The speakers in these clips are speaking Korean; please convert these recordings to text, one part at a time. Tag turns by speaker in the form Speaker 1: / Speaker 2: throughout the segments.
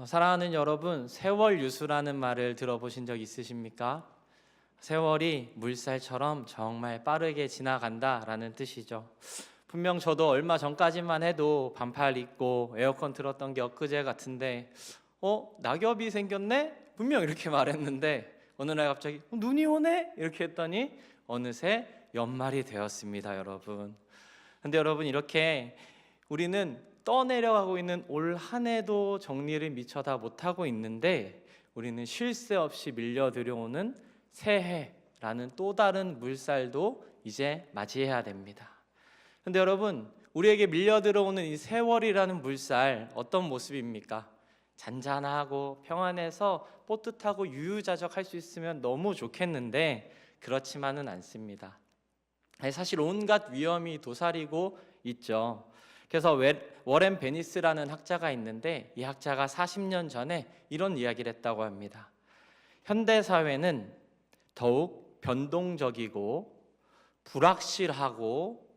Speaker 1: 사랑하는 여러분, 세월 유수라는 말을 들어보신 적 있으십니까? 세월이 물살처럼 정말 빠르게 지나간다라는 뜻이죠. 분명 저도 얼마 전까지만 해도 반팔 입고 에어컨 틀었던 게 엊그제 같은데 낙엽이 생겼네? 분명 이렇게 말했는데 어느 날 갑자기 눈이 오네? 이렇게 했더니 어느새 연말이 되었습니다, 여러분. 근데 여러분, 이렇게 우리는 떠내려가고 있는 올 한 해도 정리를 미처 다 못하고 있는데 우리는 쉴 새 없이 밀려 들어오는 새해라는 또 다른 물살도 이제 맞이해야 됩니다. 근데 여러분, 우리에게 밀려 들어오는 이 세월이라는 물살, 어떤 모습입니까? 잔잔하고 평안해서 뽀듯하고 유유자적할 수 있으면 너무 좋겠는데 그렇지만은 않습니다. 사실 온갖 위험이 도사리고 있죠. 그래서 워렌 베니스라는 학자가 있는데 이 학자가 40년 전에 이런 이야기를 했다고 합니다. 현대 사회는 더욱 변동적이고 불확실하고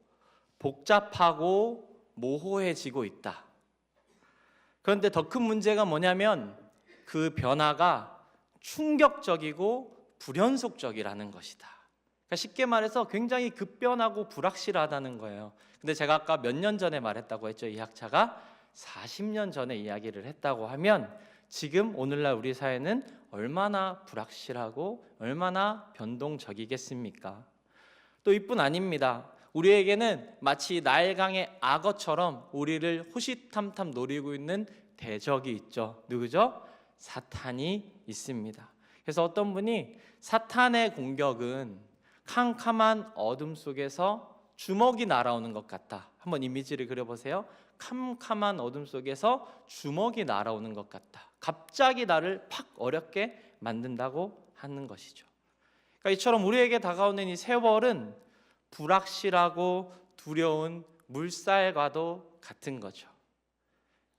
Speaker 1: 복잡하고 모호해지고 있다. 그런데 더 큰 문제가 뭐냐면 그 변화가 충격적이고 불연속적이라는 것이다. 그러니까 쉽게 말해서 굉장히 급변하고 불확실하다는 거예요. 근데 제가 아까 몇 년 전에 말했다고 했죠. 이 학자가 40년 전에 이야기를 했다고 하면 지금 오늘날 우리 사회는 얼마나 불확실하고 얼마나 변동적이겠습니까? 또 이뿐 아닙니다. 우리에게는 마치 나일강의 악어처럼 우리를 호시탐탐 노리고 있는 대적이 있죠. 누구죠? 사탄이 있습니다. 그래서 어떤 분이 사탄의 공격은 캄캄한 어둠 속에서 주먹이 날아오는 것 같다. 한번 이미지를 그려보세요. 캄캄한 어둠 속에서 주먹이 날아오는 것 같다. 갑자기 나를 팍 어렵게 만든다고 하는 것이죠. 그러니까 이처럼 우리에게 다가오는 이 세월은 불확실하고 두려운 물살과도 같은 거죠.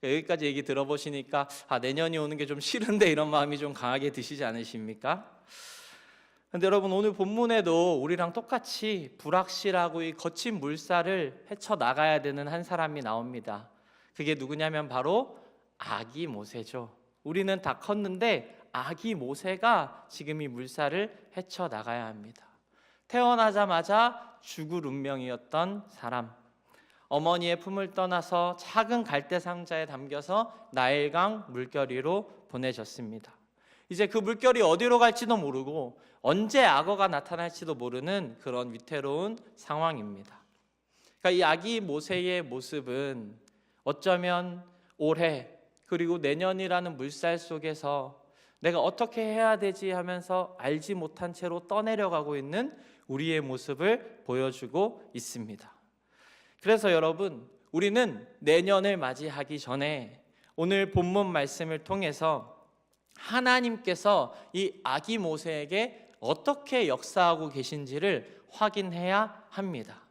Speaker 1: 여기까지 얘기 들어보시니까 내년이 오는 게 좀 싫은데 이런 마음이 좀 강하게 드시지 않으십니까? 근데 여러분, 오늘 본문에도 우리랑 똑같이 불확실하고 이 거친 물살을 헤쳐나가야 되는 한 사람이 나옵니다. 그게 누구냐면 바로 아기 모세죠. 우리는 다 컸는데 아기 모세가 지금 이 물살을 헤쳐나가야 합니다. 태어나자마자 죽을 운명이었던 사람, 어머니의 품을 떠나서 작은 갈대 상자에 담겨서 나일강 물결위로 보내졌습니다. 이제 그 물결이 어디로 갈지도 모르고 언제 악어가 나타날지도 모르는 그런 위태로운 상황입니다. 그러니까 이 아기 모세의 모습은 어쩌면 올해 그리고 내년이라는 물살 속에서 내가 어떻게 해야 되지 하면서 알지 못한 채로 떠내려가고 있는 우리의 모습을 보여주고 있습니다. 그래서 여러분, 우리는 내년을 맞이하기 전에 오늘 본문 말씀을 통해서 하나님께서 이 아기 모세에게 어떻게 역사하고 계신지를 확인해야 합니다.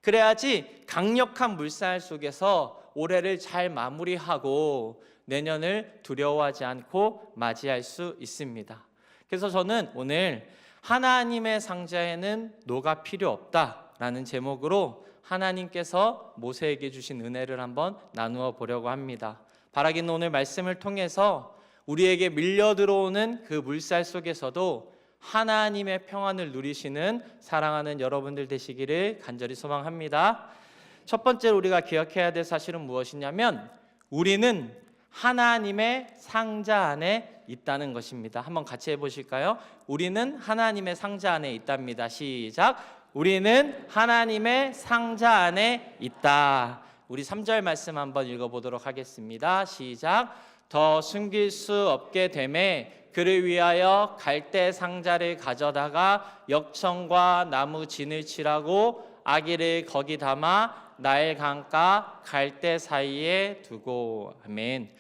Speaker 1: 그래야지 강력한 물살 속에서 올해를 잘 마무리하고 내년을 두려워하지 않고 맞이할 수 있습니다. 그래서 저는 오늘 하나님의 상자에는 노가 필요 없다라는 제목으로 하나님께서 모세에게 주신 은혜를 한번 나누어 보려고 합니다. 바라기는 오늘 말씀을 통해서 우리에게 밀려 들어오는 그 물살 속에서도 하나님의 평안을 누리시는 사랑하는 여러분들 되시기를 간절히 소망합니다. 첫 번째로 우리가 기억해야 될 사실은 무엇이냐면 우리는 하나님의 상자 안에 있다는 것입니다. 한번 같이 해보실까요? 우리는 하나님의 상자 안에 있답니다. 시작! 우리는 하나님의 상자 안에 있다. 우리 3절 말씀 한번 읽어보도록 하겠습니다. 시작! 더 숨길 수 없게 되매 그를 위하여 갈대 상자를 가져다가 역청과 나무 진을 칠하고 아기를 거기 담아 나일 강가 갈대 사이에 두고. 아멘.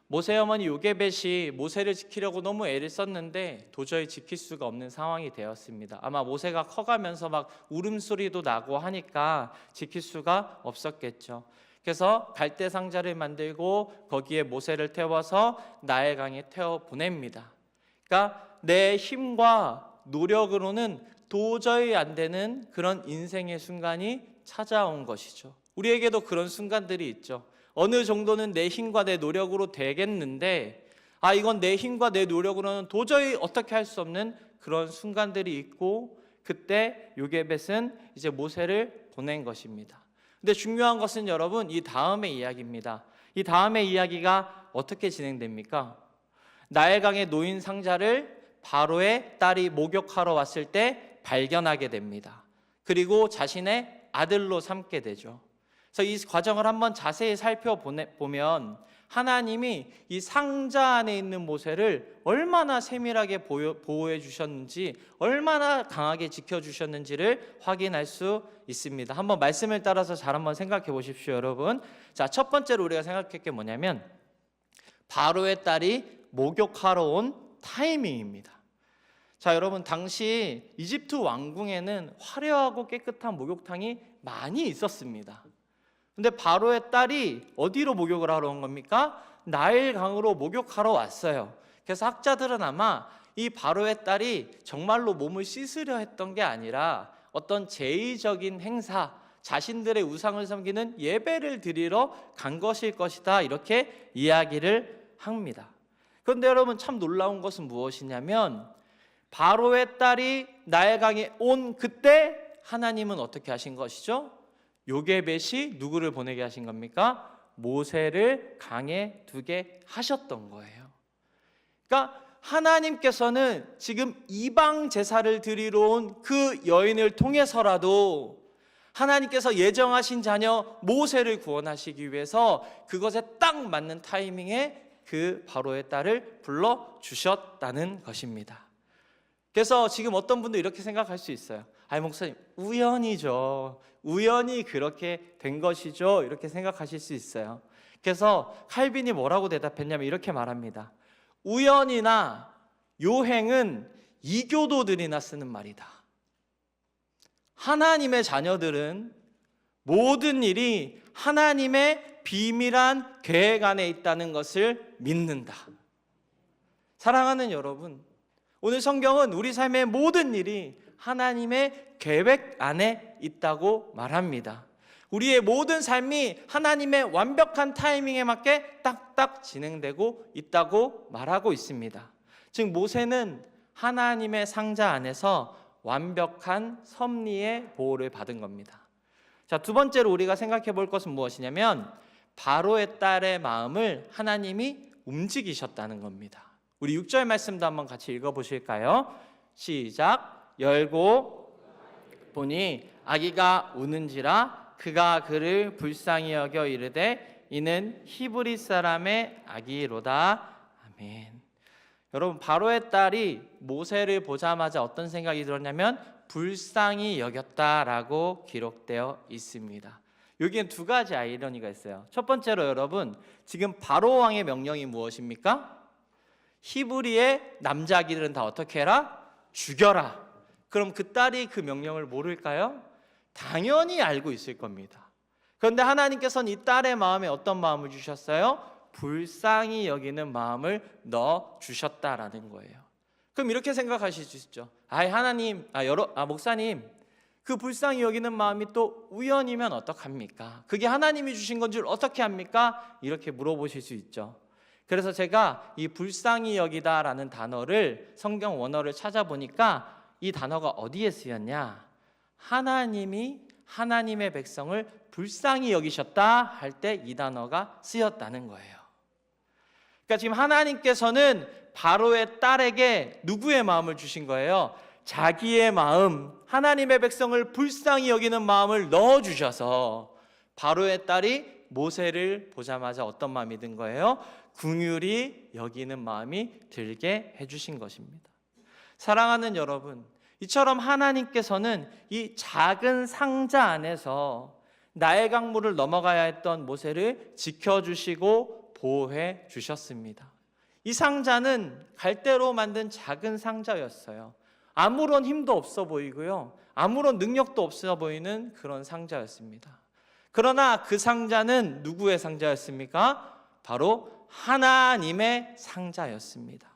Speaker 1: 모세 어머니 요게벳이 모세를 지키려고 너무 애를 썼는데 도저히 지킬 수가 없는 상황이 되었습니다. 아마 모세가 커가면서 막 울음소리도 나고 하니까 지킬 수가 없었겠죠. 그래서 갈대 상자를 만들고 거기에 모세를 태워서 나일강에 태워 보냅니다. 그러니까 내 힘과 노력으로는 도저히 안 되는 그런 인생의 순간이 찾아온 것이죠. 우리에게도 그런 순간들이 있죠. 어느 정도는 내 힘과 내 노력으로 되겠는데 이건 내 힘과 내 노력으로는 도저히 어떻게 할 수 없는 그런 순간들이 있고, 그때 요게벳은 이제 모세를 보낸 것입니다. 근데 중요한 것은 여러분, 이 다음의 이야기입니다. 이 다음의 이야기가 어떻게 진행됩니까? 나일강에 놓인 상자를 바로의 딸이 목욕하러 왔을 때 발견하게 됩니다. 그리고 자신의 아들로 삼게 되죠. 그래서 이 과정을 한번 자세히 살펴보면 하나님이 이 상자 안에 있는 모세를 얼마나 세밀하게 보호해 주셨는지, 얼마나 강하게 지켜주셨는지를 확인할 수 있습니다. 한번 말씀을 따라서 잘 한번 생각해 보십시오, 여러분. 자, 첫 번째로 우리가 생각할 게 뭐냐면 바로의 딸이 목욕하러 온 타이밍입니다. 자, 여러분, 당시 이집트 왕궁에는 화려하고 깨끗한 목욕탕이 많이 있었습니다. 근데 바로의 딸이 어디로 목욕을 하러 온 겁니까? 나일강으로 목욕하러 왔어요. 그래서 학자들은 아마 이 바로의 딸이 정말로 몸을 씻으려 했던 게 아니라 어떤 제의적인 행사, 자신들의 우상을 섬기는 예배를 드리러 간 것일 것이다, 이렇게 이야기를 합니다. 그런데 여러분, 참 놀라운 것은 무엇이냐면 바로의 딸이 나일강에 온 그때 하나님은 어떻게 하신 것이죠? 요게벳이 누구를 보내게 하신 겁니까? 모세를 강에 두게 하셨던 거예요. 그러니까 하나님께서는 지금 이방 제사를 드리러 온 그 여인을 통해서라도 하나님께서 예정하신 자녀 모세를 구원하시기 위해서 그것에 딱 맞는 타이밍에 그 바로의 딸을 불러주셨다는 것입니다. 그래서 지금 어떤 분도 이렇게 생각할 수 있어요. 목사님, 우연이죠. 우연히 그렇게 된 것이죠. 이렇게 생각하실 수 있어요. 그래서 칼빈이 뭐라고 대답했냐면 이렇게 말합니다. 우연이나 요행은 이교도들이나 쓰는 말이다. 하나님의 자녀들은 모든 일이 하나님의 비밀한 계획 안에 있다는 것을 믿는다. 사랑하는 여러분, 오늘 성경은 우리 삶의 모든 일이 하나님의 계획 안에 있다고 말합니다. 우리의 모든 삶이 하나님의 완벽한 타이밍에 맞게 딱딱 진행되고 있다고 말하고 있습니다. 즉 모세는 하나님의 상자 안에서 완벽한 섭리의 보호를 받은 겁니다. 자, 두 번째로 우리가 생각해 볼 것은 무엇이냐면 바로의 딸의 마음을 하나님이 움직이셨다는 겁니다. 우리 6절 말씀도 한번 같이 읽어보실까요? 시작. 열고 보니 아기가 우는지라 그가 그를 불쌍히 여겨 이르되 이는 히브리 사람의 아기로다. 아멘. 여러분, 바로의 딸이 모세를 보자마자 어떤 생각이 들었냐면 불쌍히 여겼다라고 기록되어 있습니다. 여기엔 두 가지 아이러니가 있어요. 첫 번째로 여러분, 지금 바로 왕의 명령이 무엇입니까? 히브리의 남자 아기들은 다 어떻게 해라? 죽여라. 그럼 그 딸이 그 명령을 모를까요? 당연히 알고 있을 겁니다. 그런데 하나님께서는 이 딸의 마음에 어떤 마음을 주셨어요? 불쌍히 여기는 마음을 넣어 주셨다라는 거예요. 그럼 이렇게 생각하실 수 있죠. 목사님, 그 불쌍히 여기는 마음이 또 우연이면 어떡합니까? 그게 하나님이 주신 건 줄 어떻게 합니까? 이렇게 물어보실 수 있죠. 그래서 제가 이 불쌍히 여기다라는 단어를 성경 원어를 찾아보니까 이 단어가 어디에 쓰였냐? 하나님이 하나님의 백성을 불쌍히 여기셨다 할 때 이 단어가 쓰였다는 거예요. 그러니까 지금 하나님께서는 바로의 딸에게 누구의 마음을 주신 거예요? 자기의 마음, 하나님의 백성을 불쌍히 여기는 마음을 넣어주셔서 바로의 딸이 모세를 보자마자 어떤 마음이 든 거예요? 긍휼히 여기는 마음이 들게 해주신 것입니다. 사랑하는 여러분, 이처럼 하나님께서는 이 작은 상자 안에서 나일강물을 넘어가야 했던 모세를 지켜주시고 보호해 주셨습니다. 이 상자는 갈대로 만든 작은 상자였어요. 아무런 힘도 없어 보이고요, 아무런 능력도 없어 보이는 그런 상자였습니다. 그러나 그 상자는 누구의 상자였습니까? 바로 하나님의 상자였습니다.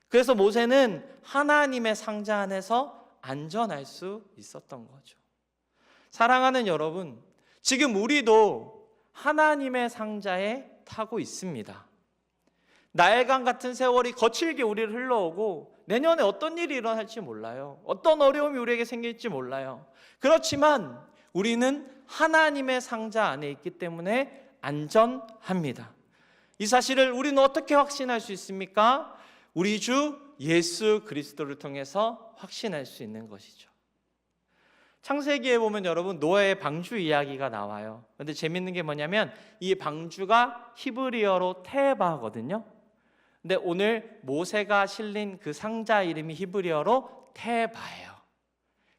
Speaker 1: 그래서 모세는 하나님의 상자 안에서 안전할 수 있었던 거죠. 사랑하는 여러분, 지금 우리도 하나님의 상자에 타고 있습니다. 나일강 같은 세월이 거칠게 우리를 흘러오고 내년에 어떤 일이 일어날지 몰라요. 어떤 어려움이 우리에게 생길지 몰라요. 그렇지만 우리는 하나님의 상자 안에 있기 때문에 안전합니다. 이 사실을 우리는 어떻게 확신할 수 있습니까? 우리 주 예수 그리스도를 통해서 확신할 수 있는 것이죠. 창세기에 보면 여러분 노아의 방주 이야기가 나와요. 그런데 재밌는 게 뭐냐면 이 방주가 히브리어로 테바거든요. 근데 오늘 모세가 실린 그 상자 이름이 히브리어로 테바예요.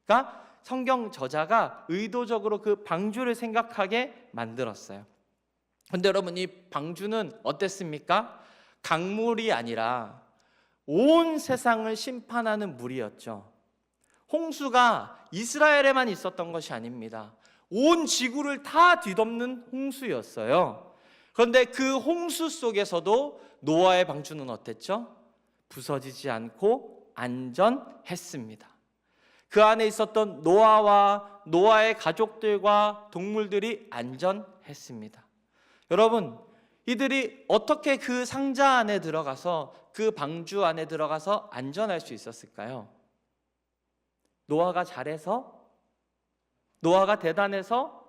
Speaker 1: 그러니까 성경 저자가 의도적으로 그 방주를 생각하게 만들었어요. 그런데 여러분 이 방주는 어땠습니까? 강물이 아니라 온 세상을 심판하는 물이었죠. 홍수가 이스라엘에만 있었던 것이 아닙니다. 온 지구를 다 뒤덮는 홍수였어요. 그런데 그 홍수 속에서도 노아의 방주는 어땠죠? 부서지지 않고 안전했습니다. 그 안에 있었던 노아와 노아의 가족들과 동물들이 안전했습니다. 여러분, 이들이 어떻게 그 상자 안에 들어가서 그 방주 안에 들어가서 안전할 수 있었을까요? 노아가 잘해서? 노아가 대단해서?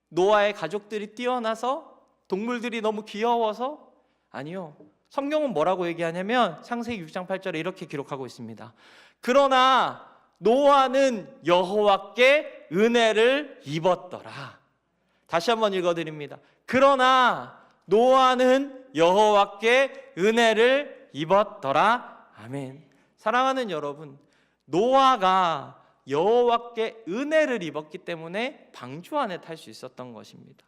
Speaker 1: 노아의 가족들이 뛰어나서? 동물들이 너무 귀여워서? 아니요. 성경은 뭐라고 얘기하냐면 창세기 6장 8절에 이렇게 기록하고 있습니다. 그러나 노아는 여호와께 은혜를 입었더라. 다시 한번 읽어드립니다. 그러나 노아는 여호와께 은혜를 입었더라. 아멘. 사랑하는 여러분, 노아가 여호와께 은혜를 입었기 때문에 방주 안에 탈 수 있었던 것입니다.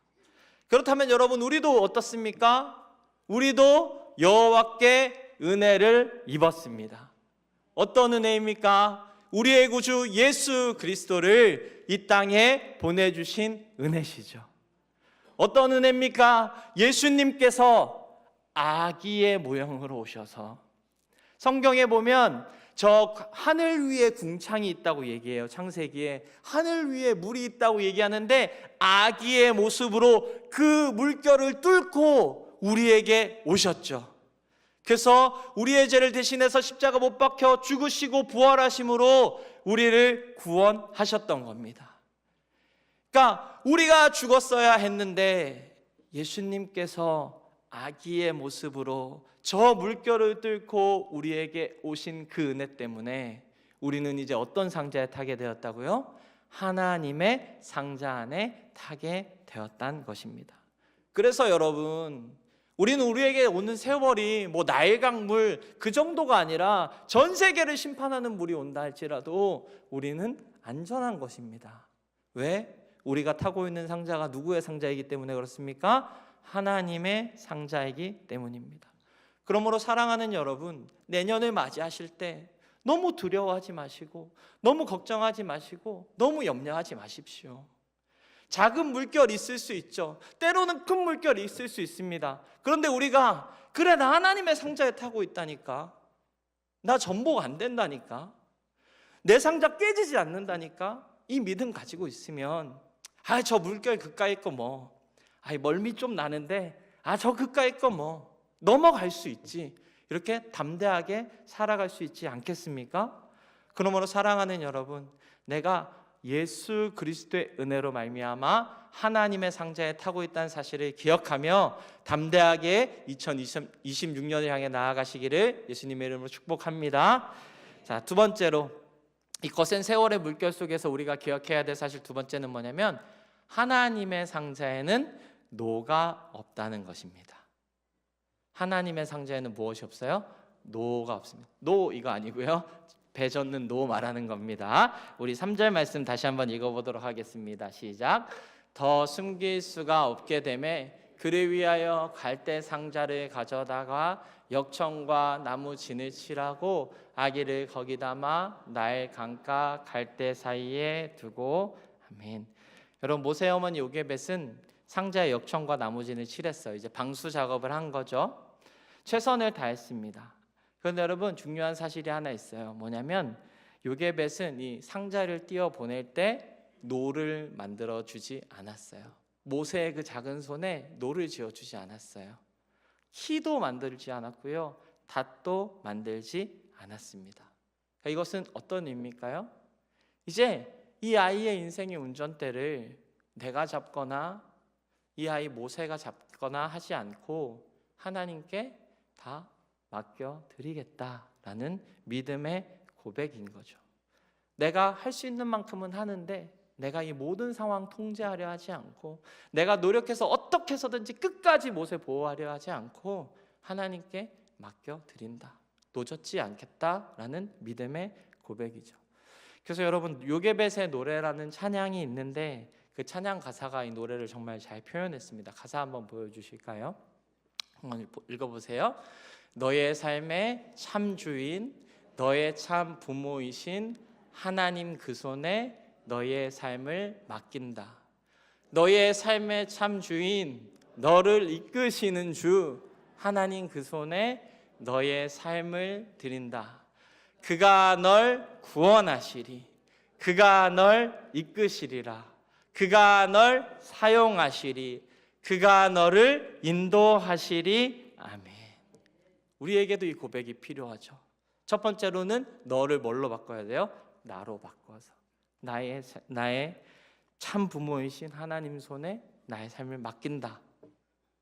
Speaker 1: 그렇다면 여러분 우리도 어떻습니까? 우리도 여호와께 은혜를 입었습니다. 어떤 은혜입니까? 우리의 구주 예수 그리스도를 이 땅에 보내주신 은혜시죠. 어떤 은혜입니까? 예수님께서 아기의 모형으로 오셔서 성경에 보면 저 하늘 위에 궁창이 있다고 얘기해요. 창세기에 하늘 위에 물이 있다고 얘기하는데 아기의 모습으로 그 물결을 뚫고 우리에게 오셨죠. 그래서 우리의 죄를 대신해서 십자가 못 박혀 죽으시고 부활하심으로 우리를 구원하셨던 겁니다. 그러니까 우리가 죽었어야 했는데 예수님께서 아기의 모습으로 저 물결을 뚫고 우리에게 오신 그 은혜 때문에 우리는 이제 어떤 상자에 타게 되었다고요? 하나님의 상자 안에 타게 되었다는 것입니다. 그래서 여러분, 우리는 우리에게 오는 세월이 뭐 나일강물 그 정도가 아니라 전 세계를 심판하는 물이 온다 할지라도 우리는 안전한 것입니다. 왜? 우리가 타고 있는 상자가 누구의 상자이기 때문에 그렇습니까? 하나님의 상자이기 때문입니다. 그러므로 사랑하는 여러분, 내년을 맞이하실 때 너무 두려워하지 마시고 너무 걱정하지 마시고 너무 염려하지 마십시오. 작은 물결이 있을 수 있죠. 때로는 큰 물결이 있을 수 있습니다. 그런데 우리가 그래 나 하나님의 상자에 타고 있다니까, 나 전복 안 된다니까, 내 상자 깨지지 않는다니까, 이 믿음 가지고 있으면 저 물결 그까이 거 뭐 멀미 좀 나는데 저 그까이 거 뭐 넘어갈 수 있지, 이렇게 담대하게 살아갈 수 있지 않겠습니까? 그러므로 사랑하는 여러분, 내가 예수 그리스도의 은혜로 말미암아 하나님의 상자에 타고 있다는 사실을 기억하며 담대하게 2026년을 향해 나아가시기를 예수님의 이름으로 축복합니다. 자, 두 번째로 이 거센 세월의 물결 속에서 우리가 기억해야 될 사실 두 번째는 뭐냐면 하나님의 상자에는 노가 없다는 것입니다. 하나님의 상자에는 무엇이 없어요? 노가 없습니다. 노 이거 아니고요, 배 젓는 노 말하는 겁니다. 우리 3절 말씀 다시 한번 읽어보도록 하겠습니다. 시작. 더 숨길 수가 없게 되매 그를 위하여 갈대 상자를 가져다가 역청과 나무 진을 칠하고 아기를 거기 담아 나일 강가 갈대 사이에 두고. 아멘. 여러분, 모세 어머니 요게벳은 상자에 역청과 나무 진을 칠했어요. 이제 방수 작업을 한 거죠. 최선을 다했습니다. 그런데 여러분, 중요한 사실이 하나 있어요. 뭐냐면 요게벳은 이 상자를 띄워 보낼 때 노를 만들어 주지 않았어요. 모세의 그 작은 손에 노를 지어주지 않았어요. 키도 만들지 않았고요, 닷도 만들지 않았습니다. 이것은 어떤 의미일까요? 이제 이 아이의 인생의 운전대를 내가 잡거나 이 아이 모세가 잡거나 하지 않고 하나님께 다 맡겨드리겠다라는 믿음의 고백인 거죠. 내가 할 수 있는 만큼은 하는데 내가 이 모든 상황 통제하려 하지 않고, 내가 노력해서 어떻게 해서든지 끝까지 모세 보호하려 하지 않고 하나님께 맡겨드린다, 놓쳤지 않겠다라는 믿음의 고백이죠. 그래서 여러분, 요게벳의 노래라는 찬양이 있는데 그 찬양 가사가 이 노래를 정말 잘 표현했습니다. 가사 한번 보여주실까요? 한번 읽어보세요. 너의 삶의 참 주인, 너의 참 부모이신 하나님 그 손에 너의 삶을 맡긴다. 너의 삶의 참 주인, 너를 이끄시는 주 하나님 그 손에 너의 삶을 드린다. 그가 널 구원하시리, 그가 널 이끄시리라, 그가 널 사용하시리, 그가 너를 인도하시리. 아멘. 우리에게도 이 고백이 필요하죠. 첫 번째로는 너를 뭘로 바꿔야 돼요? 나로 바꿔서 나의 참 부모이신 하나님 손에 나의 삶을 맡긴다.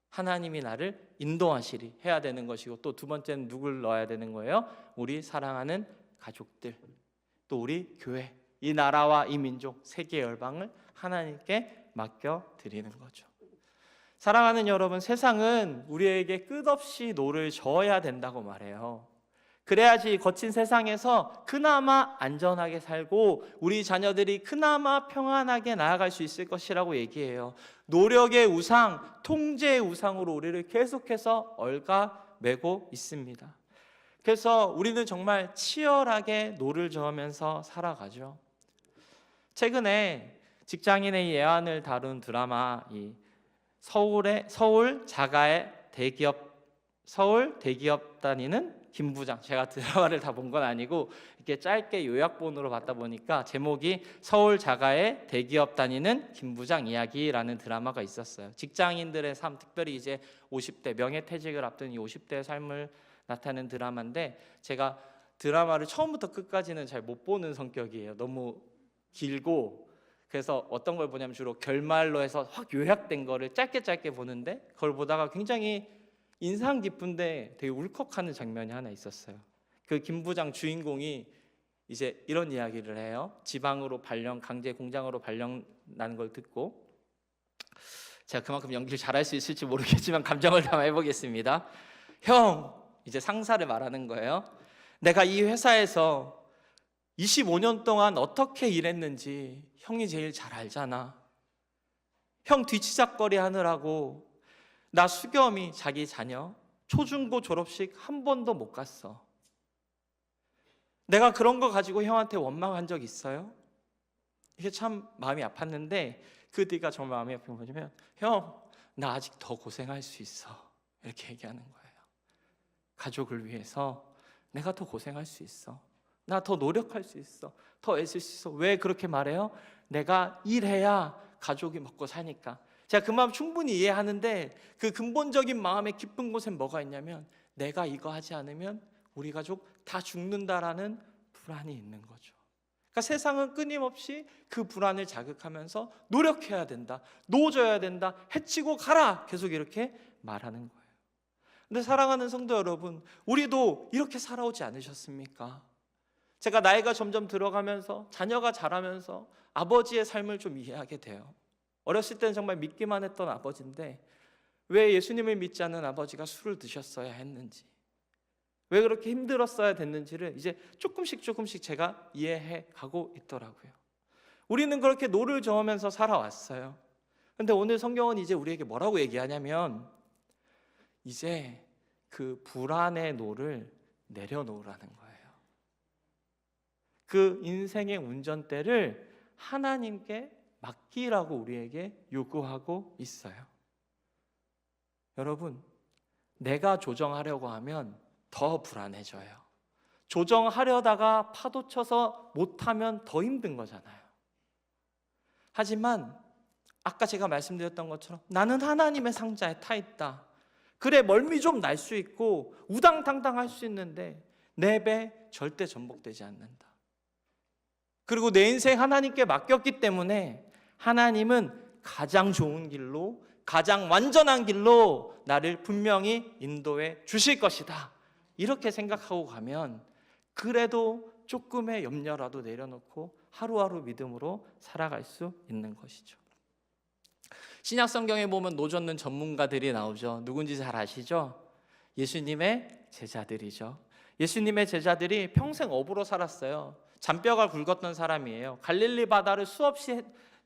Speaker 1: 하나님이 나를 인도하시리 해야 되는 것이고, 또 두 번째는 누굴 넣어야 되는 거예요? 우리 사랑하는 가족들, 또 우리 교회, 이 나라와 이 민족, 세계 열방을 하나님께 맡겨드리는 거죠. 사랑하는 여러분, 세상은 우리에게 끝없이 노를 저어야 된다고 말해요. 그래야지 거친 세상에서 그나마 안전하게 살고 우리 자녀들이 그나마 평안하게 나아갈 수 있을 것이라고 얘기해요. 노력의 우상, 통제의 우상으로 우리를 계속해서 얽어매고 있습니다. 그래서 우리는 정말 치열하게 노를 저으면서 살아가죠. 최근에 직장인의 예안을 다룬 드라마, 이 서울 대기업 다니는 김 부장, 제가 드라마를 다 본 건 아니고 이렇게 짧게 요약본으로 봤다 보니까 제목이 서울 자가의 대기업 다니는 김 부장 이야기라는 드라마가 있었어요. 직장인들의 삶, 특별히 이제 50대 명예퇴직을 앞둔 이 50대의 삶을 나타내는 드라마인데, 제가 드라마를 처음부터 끝까지는 잘 못 보는 성격이에요. 너무 길고, 그래서 어떤 걸 보냐면 주로 결말로 해서 확 요약된 거를 짧게 보는데, 그걸 보다가 굉장히 인상 깊은데 되게 울컥하는 장면이 하나 있었어요. 그 김 부장 주인공이 이제 이런 이야기를 해요. 지방으로 강제 공장으로 발령나는 걸 듣고, 제가 그만큼 연기를 잘할 수 있을지 모르겠지만 감정을 담아 해보겠습니다. 형, 이제 상사를 말하는 거예요. 내가 이 회사에서 25년 동안 어떻게 일했는지 형이 제일 잘 알잖아. 형 뒤치작거리 하느라고 나 수겸이 자기 자녀 초중고 졸업식 한 번도 못 갔어. 내가 그런 거 가지고 형한테 원망한 적 있어요? 이게 참 마음이 아팠는데, 그 뒤가 정말 마음이 아픈 거냐면, 형, 나 아직 더 고생할 수 있어, 이렇게 얘기하는 거예요. 가족을 위해서 내가 더 고생할 수 있어, 나 더 노력할 수 있어, 더 애쓸 수 있어. 왜 그렇게 말해요? 내가 일해야 가족이 먹고 사니까. 제가 그 마음 충분히 이해하는데, 그 근본적인 마음의 깊은 곳엔 뭐가 있냐면, 내가 이거 하지 않으면 우리 가족 다 죽는다라는 불안이 있는 거죠. 그러니까 세상은 끊임없이 그 불안을 자극하면서 노력해야 된다, 노져야 된다, 해치고 가라, 계속 이렇게 말하는 거예요. 근데 사랑하는 성도 여러분, 우리도 이렇게 살아오지 않으셨습니까? 제가 나이가 점점 들어가면서 자녀가 자라면서 아버지의 삶을 좀 이해하게 돼요. 어렸을 때는 정말 믿기만 했던 아버지인데 왜 예수님을 믿지 않는 아버지가 술을 드셨어야 했는지, 왜 그렇게 힘들었어야 됐는지를 이제 조금씩 제가 이해해 가고 있더라고요. 우리는 그렇게 노를 저으면서 살아왔어요. 근데 오늘 성경은 이제 우리에게 뭐라고 얘기하냐면, 이제 그 불안의 노를 내려놓으라는 거예요. 그 인생의 운전대를 하나님께 맡기라고 우리에게 요구하고 있어요. 여러분, 내가 조정하려고 하면 더 불안해져요. 조정하려다가 파도 쳐서 못하면 더 힘든 거잖아요. 하지만 아까 제가 말씀드렸던 것처럼 나는 하나님의 상자에 타 있다. 그래, 멀미 좀 날 수 있고 우당탕탕할 수 있는데 내 배 절대 전복되지 않는다. 그리고 내 인생 하나님께 맡겼기 때문에 하나님은 가장 좋은 길로, 가장 완전한 길로 나를 분명히 인도해 주실 것이다. 이렇게 생각하고 가면 그래도 조금의 염려라도 내려놓고 하루하루 믿음으로 살아갈 수 있는 것이죠. 신약 성경에 보면 노젓는 전문가들이 나오죠. 누군지 잘 아시죠? 예수님의 제자들이죠. 예수님의 제자들이 평생 어부로 살았어요. 잔뼈가 굵었던 사람이에요. 갈릴리 바다를 수없이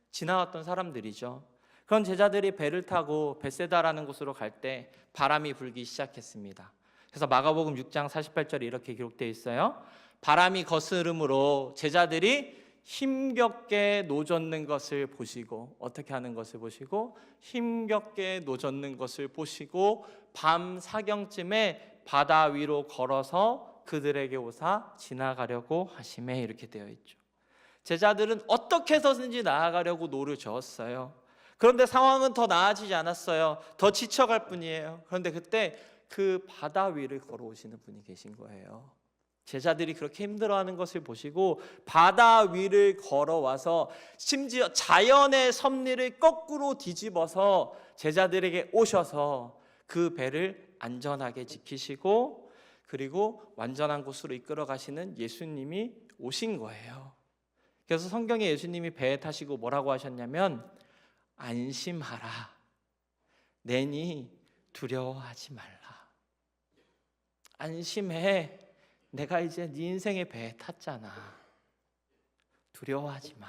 Speaker 1: 지나왔던 사람들이죠. 그런 제자들이 배를 타고 벳세다라는 곳으로 갈 때 바람이 불기 시작했습니다. 그래서 마가복음 6장 48절에 이렇게 기록되어 있어요. 바람이 거스름으로 제자들이 힘겹게 노젓는 것을 보시고, 어떻게 하는 것을 보시고, 힘겹게 노젓는 것을 보시고 밤 사경쯤에 바다 위로 걸어서 그들에게 오사 지나가려고 하시매, 이렇게 되어 있죠. 제자들은 어떻게 해서든지 나아가려고 노를 저었어요. 그런데 상황은 더 나아지지 않았어요. 더 지쳐갈 뿐이에요. 그런데 그때 그 바다 위를 걸어오시는 분이 계신 거예요. 제자들이 그렇게 힘들어하는 것을 보시고 바다 위를 걸어와서 심지어 자연의 섭리를 거꾸로 뒤집어서 제자들에게 오셔서 그 배를 안전하게 지키시고, 그리고 완전한 곳으로 이끌어 가시는 예수님이 오신 거예요. 그래서 성경에 예수님이 배에 타시고 뭐라고 하셨냐면, 안심하라, 내니 두려워하지 말라. 안심해, 내가 이제 네 인생의 배에 탔잖아. 두려워하지 마.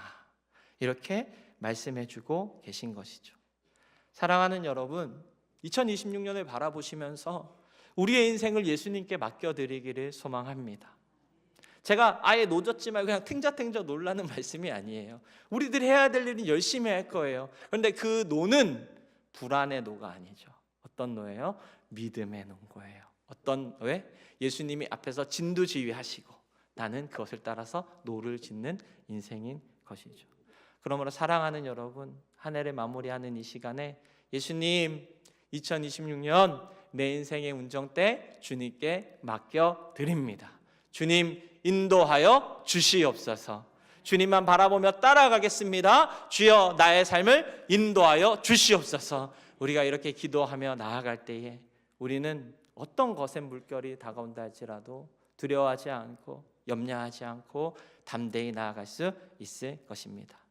Speaker 1: 이렇게 말씀해주고 계신 것이죠. 사랑하는 여러분, 2026년을 바라보시면서 우리의 인생을 예수님께 맡겨드리기를 소망합니다. 제가 아예 노젓지 말고 그냥 탱자탱자 놀라는 말씀이 아니에요. 우리들이 해야 될 일은 열심히 할 거예요. 그런데 그 노는 불안의 노가 아니죠. 어떤 노예요? 믿음의 노인 거예요. 어떤 노예? 예수님이 앞에서 진두지휘하시고 나는 그것을 따라서 노를 짓는 인생인 것이죠. 그러므로 사랑하는 여러분, 한 해를 마무리하는 이 시간에 예수님, 2026년 내 인생의 운정대 주님께 맡겨드립니다. 주님 인도하여 주시옵소서. 주님만 바라보며 따라가겠습니다. 주여 나의 삶을 인도하여 주시옵소서. 우리가 이렇게 기도하며 나아갈 때에 우리는 어떤 거센 물결이 다가온다 할지라도 두려워하지 않고 염려하지 않고 담대히 나아갈 수 있을 것입니다.